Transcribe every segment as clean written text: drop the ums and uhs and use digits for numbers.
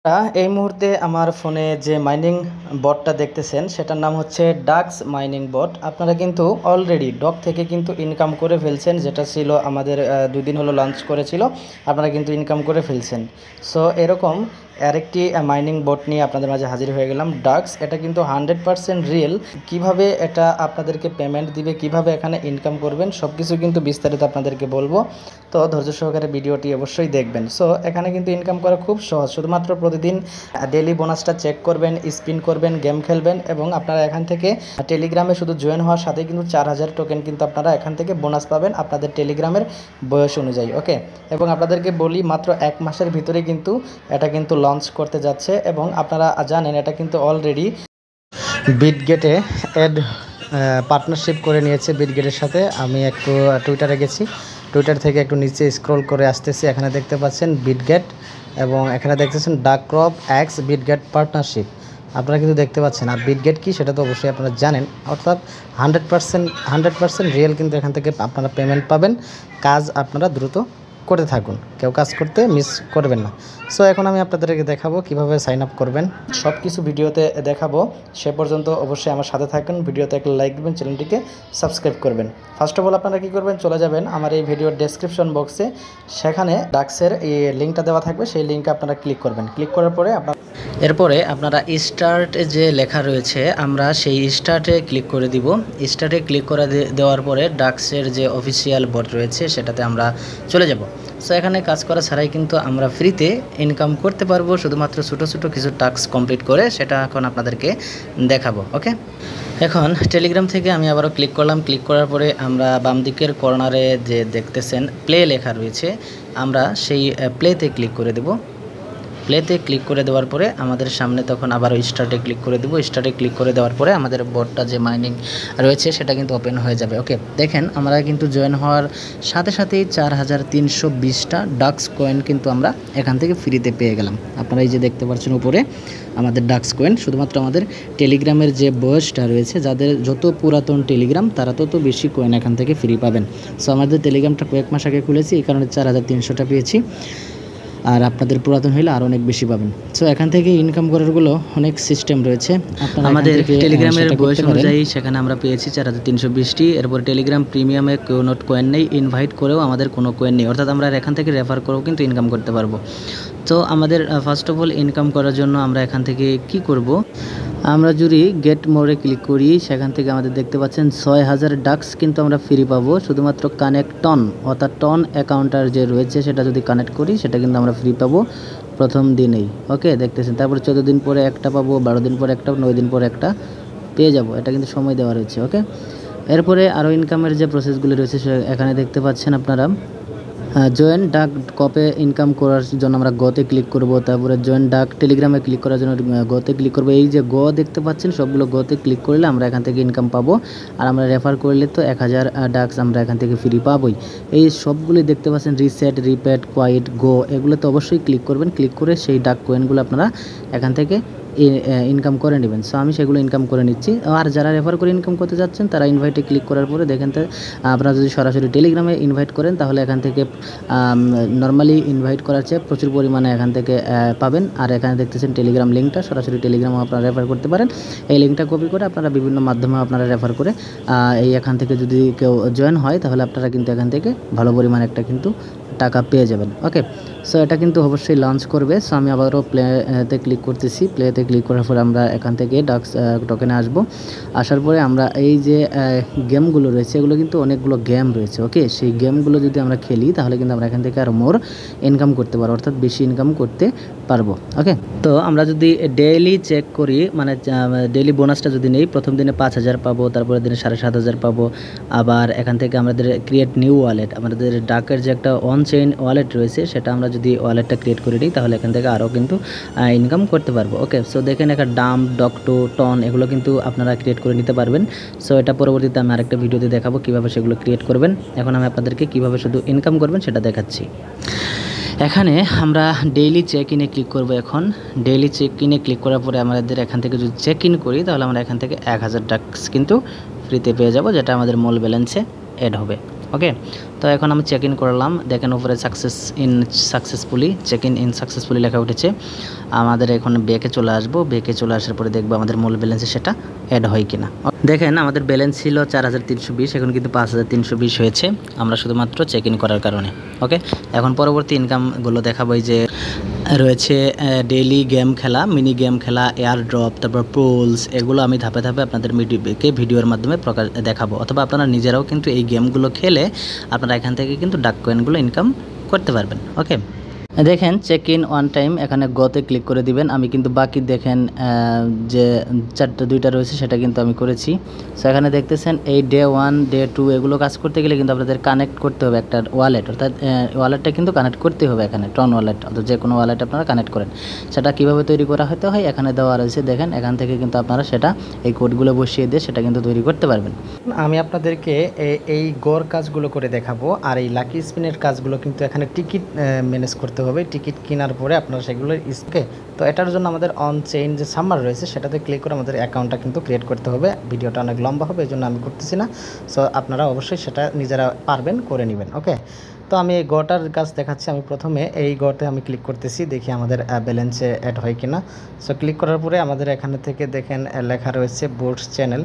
এই মুহূর্তে আমার ফোনে যে মাইনিং বটটা দেখতেছেন সেটার নাম হচ্ছে ডাক্স মাইনিং বট। আপনারা কিন্তু অলরেডি ডক থেকে কিন্তু ইনকাম করে ফেলছেন, যেটা ছিল আমাদের 2 দিন হলো লঞ্চ করেছিল। আপনারা কিন্তু ইনকাম করে ফেলছেন। সো এরকম আরেকটি মাইনিং বট নিয়ে আপনাদের মাঝে হাজির হয়ে গেলাম। ডাক্স এটা কিন্তু 100% রিয়েল। কিভাবে এটা আপনাদেরকে পেমেন্ট দিবে, কিভাবে এখানে ইনকাম করবেন, সব কিছু কিন্তু বিস্তারিত আপনাদেরকে বলবো। তো ধৈর্য সহকারে ভিডিওটি অবশ্যই দেখবেন। সো এখানে কিন্তু ইনকাম করা খুব সহজ। শুধুমাত্র প্রতিদিন ডেইলি বোনাসটা চেক করবেন, স্পিন করবেন, গেম খেলবেন এবং আপনারা এখান থেকে টেলিগ্রামে শুধু জয়েন হওয়ার সাথে কিন্তু 4000 টোকেন কিন্তু আপনারা এখান থেকে বোনাস পাবেন আপনাদের টেলিগ্রামের বয়স অনুযায়ী। ওকে, এবং আপনাদেরকে বলি মাত্র 1 মাসের ভিতরে কিন্তু এটা কিন্তু লঞ্চ করতে যাচ্ছে এবং আপনারা জানেন এটা কিন্তু অলরেডি বিটগেটে পার্টনারশিপ করে নিয়েছে। বিটগেটের সাথে আমি একটু টুইটারে গেছি, টুইটার থেকে একটু নিচে স্ক্রল করে আসতেছি। এখানে দেখতে পাচ্ছেন বিটগেট এবং এখানে দেখতেছেন ডাকক্রপ এক্স বিটগেট পার্টনারশিপ। আপনারা কিন্তু দেখতে পাচ্ছেন। আর বিটগেট কি সেটা তো অবশ্যই আপনারা জানেন, অর্থাৎ 100% রিয়েল কিন্তু এখান থেকে আপনারা পেমেন্ট পাবেন। কাজ আপনারা দ্রুত করতে থাকুন, কেউ কাজ করতে মিস করবেন না। সো এখন আমি আপনাদেরকে দেখাবো কিভাবে সাইন আপ করবেন, সব কিছু ভিডিওতে দেখাবো। সে পর্যন্ত অবশ্যই আমার সাথে থাকুন, ভিডিওতে একটা লাইক দেবেন, চ্যানেলটিকে সাবস্ক্রাইব করবেন। ফার্স্ট অফ অল আপনারা কী করবেন, চলে যাবেন আমার এই ভিডিওর ডেসক্রিপশন বক্সে, সেখানে ডাক্সের এই লিঙ্কটা দেওয়া থাকবে, সেই লিঙ্কে আপনারা ক্লিক করবেন। ক্লিক করার পরে এরপরে আপনারা স্টার্ট যে লেখা রয়েছে আমরা সেই স্টার্টে ক্লিক করে দিব। স্টার্টে ক্লিক করে দেওয়ার পরে ডাক্সের যে অফিসিয়াল বট রয়েছে সেটাতে আমরা চলে যাব। সো এখানে কাজ করা ছাড়াই কিন্তু আমরা ফ্রিতে ইনকাম করতে পারবো, শুধুমাত্র ছোটো ছোটো কিছু টাস্ক কমপ্লিট করে, সেটা এখন আপনাদেরকে দেখাবো। ওকে, এখন টেলিগ্রাম থেকে আমি আবারও ক্লিক করলাম। ক্লিক করার পরে আমরা বাম দিকের কর্নারে যে দেখতেছেন প্লে লেখা রয়েছে, আমরা সেই প্লেতে ক্লিক করে দেব। প্লেতে ক্লিক করে দেওয়ার পরে আমাদের সামনে তখন আবারও স্টার্টে ক্লিক করে দেবো। স্টার্টে ক্লিক করে দেওয়ার পরে আমাদের বটটা যে মাইনিং রয়েছে সেটা কিন্তু ওপেন হয়ে যাবে। ওকে, দেখেন আমরা কিন্তু জয়েন হওয়ার সাথে সাথেই 4320টা ডাক্স কয়েন কিন্তু আমরা এখান থেকে ফ্রিতে পেয়ে গেলাম। আপনারা এই যে দেখতে পাচ্ছেন উপরে আমাদের ডাক্স কয়েন, শুধুমাত্র আমাদের টেলিগ্রামের যে বয়সটা রয়েছে, যাদের যত পুরাতন টেলিগ্রাম তারা তত বেশি কয়েন এখান থেকে ফ্রি পাবেন। সো আমাদের টেলিগ্রামটা কয়েক মাস আগে খুলেছি, এই কারণে 4300টা পেয়েছি, আর আপনাদের পুরাতন হলে আরও অনেক বেশি পাবেন। সো এখান থেকে ইনকাম করারগুলো অনেক সিস্টেম রয়েছে। আপনারা আমাদের টেলিগ্রামের বয়স অনুযায়ী সেখানে আমরা পেয়েছি 4320টি। এরপর টেলিগ্রাম প্রিমিয়ামে কেউ নোট কয়েন নেই, ইনভাইট করেও আমাদের কোনো কয়েন নেই, অর্থাৎ আমরা এখান থেকে রেফার করেও কিন্তু ইনকাম করতে পারবো। তো আমাদের ফার্স্ট অফ অল ইনকাম করার জন্য আমরা এখান থেকে কি করব, আমরা যদি গেট মোরে ক্লিক করি সেখান থেকে আমাদের দেখতে পাচ্ছেন 6000 ডাক্স কিন্তু আমরা ফ্রি পাবো, শুধুমাত্র কানেক্ট টন, অর্থাৎ টন অ্যাকাউন্টার যে রয়েছে সেটা যদি কানেক্ট করি সেটা কিন্তু আমরা ফ্রি পাবো প্রথম দিনেই। ওকে, দেখতেছেন। তারপর 14 দিন পরে একটা পাবো, 12 দিন পরে একটা, 9 দিন পরে একটা পেয়ে যাব। এটা কিন্তু সময় দেওয়া রয়েছে। ওকে, এরপরে আরও ইনকামের যে প্রসেসগুলি রয়েছে এখানে দেখতে পাচ্ছেন আপনারা। জয়েন ডাক কপে ইনকাম করার জন্য আমরা গোতে ক্লিক করব। তারপরে জয়েন ডাক টেলিগ্রামে ক্লিক করার জন্য গোতে ক্লিক করব। এই যে গো দেখতে পাচ্ছেন সবগুলো গোতে ক্লিক করলে আমরা এখান থেকে ইনকাম পাবো, আর আমরা রেফার করলে তো 1000 ডাক্স আমরা এখান থেকে ফ্রি পাবোই। এই সবগুলি দেখতে পাচ্ছেন রিসেট, রিপেট, কোয়াইট, গো, এগুলো তো অবশ্যই ক্লিক করবেন। ক্লিক করে সেই ডাক কয়েনগুলো আপনারা এখান থেকে ইনকাম করে নেবেন। সো আমি সেগুলো ইনকাম করে নিচ্ছি। আর যারা রেফার করে ইনকাম করতে যাচ্ছেন তারা ইনভাইটে ক্লিক করার পরে দেখেন তো আপনারা যদি সরাসরি টেলিগ্রামে ইনভাইট করেন তাহলে এখান থেকে নর্মালি ইনভাইট করার চেয়ে প্রচুর পরিমাণে এখান থেকে পাবেন। আর এখানে দেখতেছেন টেলিগ্রাম লিঙ্কটা, সরাসরি টেলিগ্রামও আপনারা রেফার করতে পারেন। এই লিঙ্কটা কপি করে আপনারা বিভিন্ন মাধ্যমে আপনারা রেফার করে এই এখান থেকে যদি কেউ জয়েন হয় তাহলে আপনারা কিন্তু এখান থেকে ভালো পরিমাণে একটা কিন্তু টাকা পেয়ে যাবেন। ওকে, সো এটা কিন্তু অবশ্যই লঞ্চ করবে। সো আমি আবারও প্লেতে ক্লিক করতেছি। প্লেতে ক্লিক করার পরে আমরা এখান থেকে ডাক্স টোকেনে আসবো। আসার পরে আমরা এই যে গেমগুলো রয়েছে এগুলো কিন্তু অনেকগুলো গেম রয়েছে। ওকে, সেই গেমগুলো যদি আমরা খেলি তাহলে কিন্তু আমরা এখান থেকে আরও মোর ইনকাম করতে পারবো, অর্থাৎ বেশি ইনকাম করতে পারবো। ওকে, তো আমরা যদি ডেইলি চেক করি, মানে ডেইলি বোনাসটা যদি নেই, প্রথম দিনে 5000 পাবো, তারপরে দিনে 7500 পাবো। আবার এখান থেকে আমাদের ক্রিয়েট নিউ ওয়ালেট, আমাদের ডাকের যে একটা অন চেইন ওয়ালেট রয়েছে সেটা আমরা যদি ওয়ালেটটা ক্রিয়েট করে দিই তাহলে এখান থেকে আরও কিন্তু ইনকাম করতে পারবো। ওকে, সো দেখেন একটা ডাম্প, ডকটো, টন এগুলো কিন্তু আপনারা ক্রিয়েট করে নিতে পারবেন। সো এটা পরবর্তীতে আমি আরেকটা ভিডিওতে দেখাবো কীভাবে সেগুলো ক্রিয়েট করবেন। এখন আমি আপনাদেরকে কীভাবে শুধু ইনকাম করবেন সেটা দেখাচ্ছি। এখানে আমরা ডেইলি চেক ইনে ক্লিক করব। এখন ডেইলি চেক ইনে ক্লিক করার পরে আমাদের এখান থেকে যদি চেক ইন করি তাহলে আমরা এখান থেকে 1000 ডাক্স কিন্তু ফ্রিতে পেয়ে যাব, যেটা আমাদের মূল ব্যালেন্সে অ্যাড হবে। ওকে, তো তো এখন আমি চেক ইন করলাম, দেখেন উপরে চেক ইন সাকসেসফুলি লেখা উঠেছে। আমাদের এখন ব্যাকে চলে আসবো, ব্যাকে চলে আসার পরে দেখবো আমাদের মূল ব্যালেন্সে সেটা অ্যাড হয় কিনা। দেখেন আমাদের ব্যালেন্স ছিল 4320, এখন কিন্তু 5320 হয়েছে, আমরা শুধুমাত্র চেক ইন করার কারণে। ওকে, এখন পরবর্তী ইনকামগুলো দেখাবো। যে রয়েছে ডেইলি গেম খেলা, মিনি গেম খেলা, এয়ার ড্রপ, তারপর পুলস, এগুলো আমি ধাপে ধাপে আপনাদের ভিডিওর মাধ্যমে দেখাবো, অথবা আপনারা নিজেরাও কিন্তু এই গেমগুলো খেলে আপনারা এখান থেকে কিন্তু ডাক কয়েনগুলো ইনকাম করতে পারবেন। ওকে, দেখেন চেক ইন ওয়ান টাইম, এখানে গোতে ক্লিক করে দিবেন। আমি কিন্তু বাকি দেখেন যে 2টা রয়েছে সেটা কিন্তু আমি করেছি। সো এখানে দেখতেছেন এই ডে 1 ডে 2 এগুলো কাজ করতে গেলে কিন্তু আপনাদের কানেক্ট করতে হবে একটা ওয়ালেট, অর্থাৎ ওয়ালেটটা কিন্তু কানেক্ট করতে হবে। এখানে টন ওয়ালেট অথবা যে কোনো ওয়ালেট আপনারা কানেক্ট করেন, সেটা কীভাবে তৈরি করা হতে হয় এখানে দেওয়া রয়েছে। দেখেন এখান থেকে কিন্তু আপনারা সেটা এই কোডগুলো বসিয়ে দিয়ে সেটা কিন্তু তৈরি করতে পারবেন। আমি আপনাদেরকে এই গড় কাজগুলো করে দেখাবো, আর এই লাকি স্পিনের কাজগুলো কিন্তু এখানে টিকিট ম্যানেজ করতে হবে। টিকিট কেনার পরে আপনারা সেগুলো ইসকে, তো এটার জন্য আমাদের অন চেইন যে সামার রয়েছে সেটাতে ক্লিক করে আমাদের অ্যাকাউন্টটা কিন্তু ক্রিয়েট করতে হবে। ভিডিওটা অনেক লম্বা হবে, এই জন্য আমি করতেছি না। সো আপনারা অবশ্যই সেটা নিজেরা পারবেন, করে নেবেন। ওকে, তো আমি এই গড়টার কাজ দেখাচ্ছি। আমি প্রথমে এই গড়তে আমি ক্লিক করতেছি, দেখি আমাদের ব্যালেন্সে অ্যাড হয় কিনা। সো ক্লিক করার পরে আমাদের এখানে থেকে দেখেন লেখা রয়েছে বোটস চ্যানেল।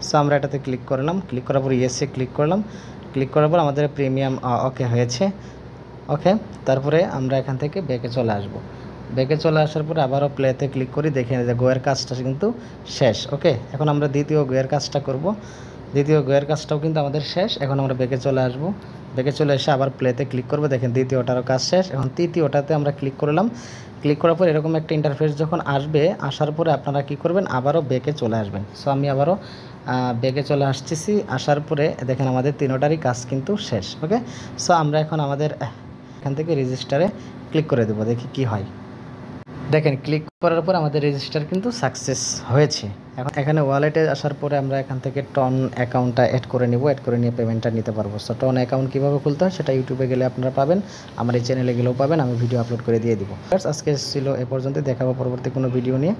সো আমরা এটাতে ক্লিক করলাম, ক্লিক করার পর ইয়েসে ক্লিক করলাম। ক্লিক করার পর আমাদের প্রিমিয়াম ওকে হয়েছে। ওকে, তারপরে আমরা এখান থেকে ব্যাকে চলে আসব। ব্যাকে চলে আসার পরে আবারও প্লেতে ক্লিক করি, দেখে যে গোয়ের কাজটা কিন্তু শেষ। ওকে, এখন আমরা দ্বিতীয় গোয়ের কাজটা করব। দ্বিতীয় গোয়ের কাজটাও কিন্তু আমাদের শেষ। এখন আমরা ব্যাকে চলে আসব, ব্যাকে চলে এসে আবার প্লেতে ক্লিক করব। দেখেন দ্বিতীয়টারও কাজ শেষ। এখন তৃতীয়টাতে আমরা ক্লিক করলাম। ক্লিক করার পর এরকম একটা ইন্টারফেস যখন আসবে, আসার পরে আপনারা কি করবেন, আবারও ব্যাকে চলে আসবেন। সো আমি আবারও ব্যাকে চলে আসতেছি। আসার পরে দেখেন আমাদের তিনোটারই কাজ কিন্তু শেষ। ওকে, সো আমরা এখন আমাদের এখান থেকে রেজিস্টারে ক্লিক করে দেবো, দেখি কি হয়। দেখেন ক্লিক করার পর আমাদের রেজিস্টার কিন্তু সাকসেস হয়েছে। এখন এখানে ওয়ালেটে আসার পরে আমরা এখান থেকে টন অ্যাকাউন্টটা অ্যাড করে নেব, অ্যাড করে নিয়ে পেমেন্টটা নিতে পারবো। সো টন অ্যাকাউন্ট কীভাবে খুলতে হয় সেটা ইউটিউবে গেলে আপনারা পাবেন, আমার এই চ্যানেলে গেলেও পাবেন, আমি ভিডিও আপলোড করে দিয়ে দিব। আজকে ছিল এ পর্যন্ত, দেখাবো পরবর্তী কোনো ভিডিও নিয়ে।